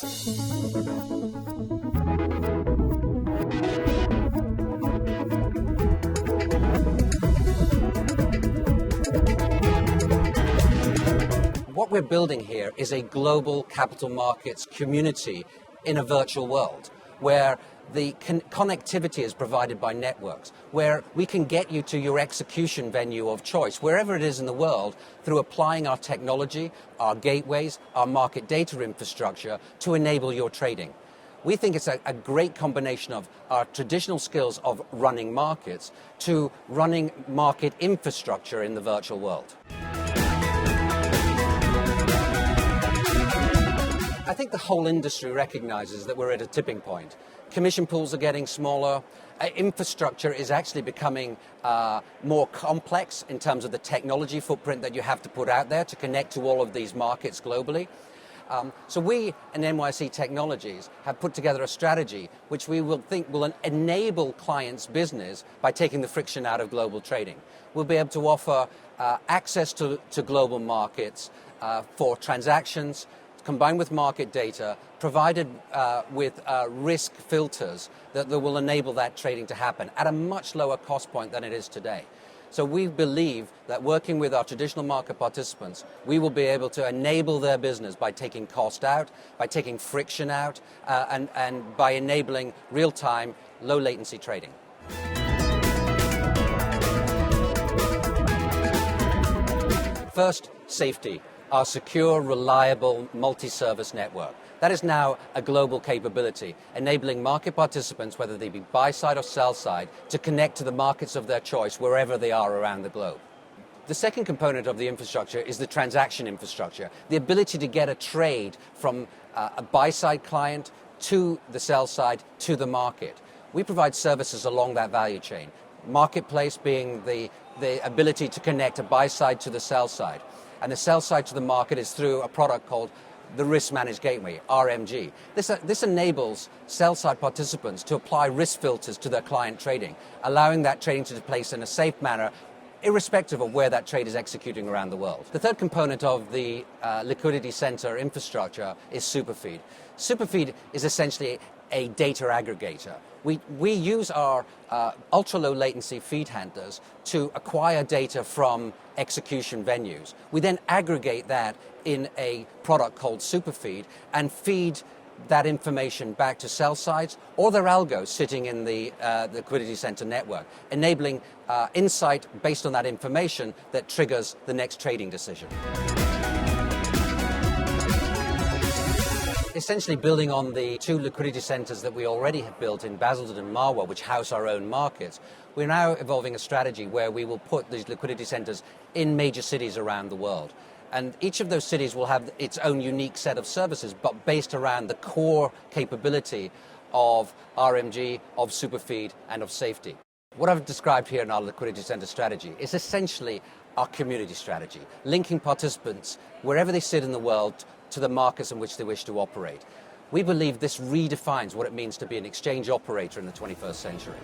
What we're building here is a global capital markets community in a virtual world where the connectivity is provided by networks, where we can get you to your execution venue of choice, wherever it is in the world, through applying our technology, our gateways, our market data infrastructure to enable your trading. We think it's a great combination of our traditional skills of running markets to running market infrastructure in the virtual world. I think the whole industry recognizes that we're at a tipping point. Commission pools are getting smaller. Infrastructure is actually becoming more complex in terms of the technology footprint that you have to put out there to connect to all of these markets globally. So we in NYSE Technologies have put together a strategy which we will enable clients' business by taking the friction out of global trading. We'll be able to offer access to global markets for transactions, combined with market data, provided with risk filters that will enable that trading to happen at a much lower cost point than it is today. So we believe that working with our traditional market participants, we will be able to enable their business by taking cost out, by taking friction out, and by enabling real-time, low-latency trading. First, safety. Our secure, reliable, multi-service network. That is now a global capability, enabling market participants, whether they be buy-side or sell-side, to connect to the markets of their choice wherever they are around the globe. The second component of the infrastructure is the transaction infrastructure, the ability to get a trade from a buy-side client to the sell-side to the market. We provide services along that value chain. Marketplace being the ability to connect a buy-side to the sell-side. And the sell side to the market is through a product called the Risk Managed Gateway, RMG. This enables sell-side participants to apply risk filters to their client trading, allowing that trading to take place in a safe manner, irrespective of where that trade is executing around the world. The third component of the liquidity center infrastructure is Superfeed. Superfeed is essentially a data aggregator. We use our ultra-low latency feed handlers to acquire data from execution venues. We then aggregate that in a product called Superfeed and feed that information back to sell sides or their algos sitting in the liquidity center network, enabling insight based on that information that triggers the next trading decision. Essentially building on the two liquidity centers that we already have built in Basildon and Marwa, which house our own markets, we're now evolving a strategy where we will put these liquidity centers in major cities around the world. And each of those cities will have its own unique set of services, but based around the core capability of RMG, of Superfeed, and of safety. What I've described here in our liquidity center strategy is essentially our community strategy, linking participants wherever they sit in the world to the markets in which they wish to operate. We believe this redefines what it means to be an exchange operator in the 21st century.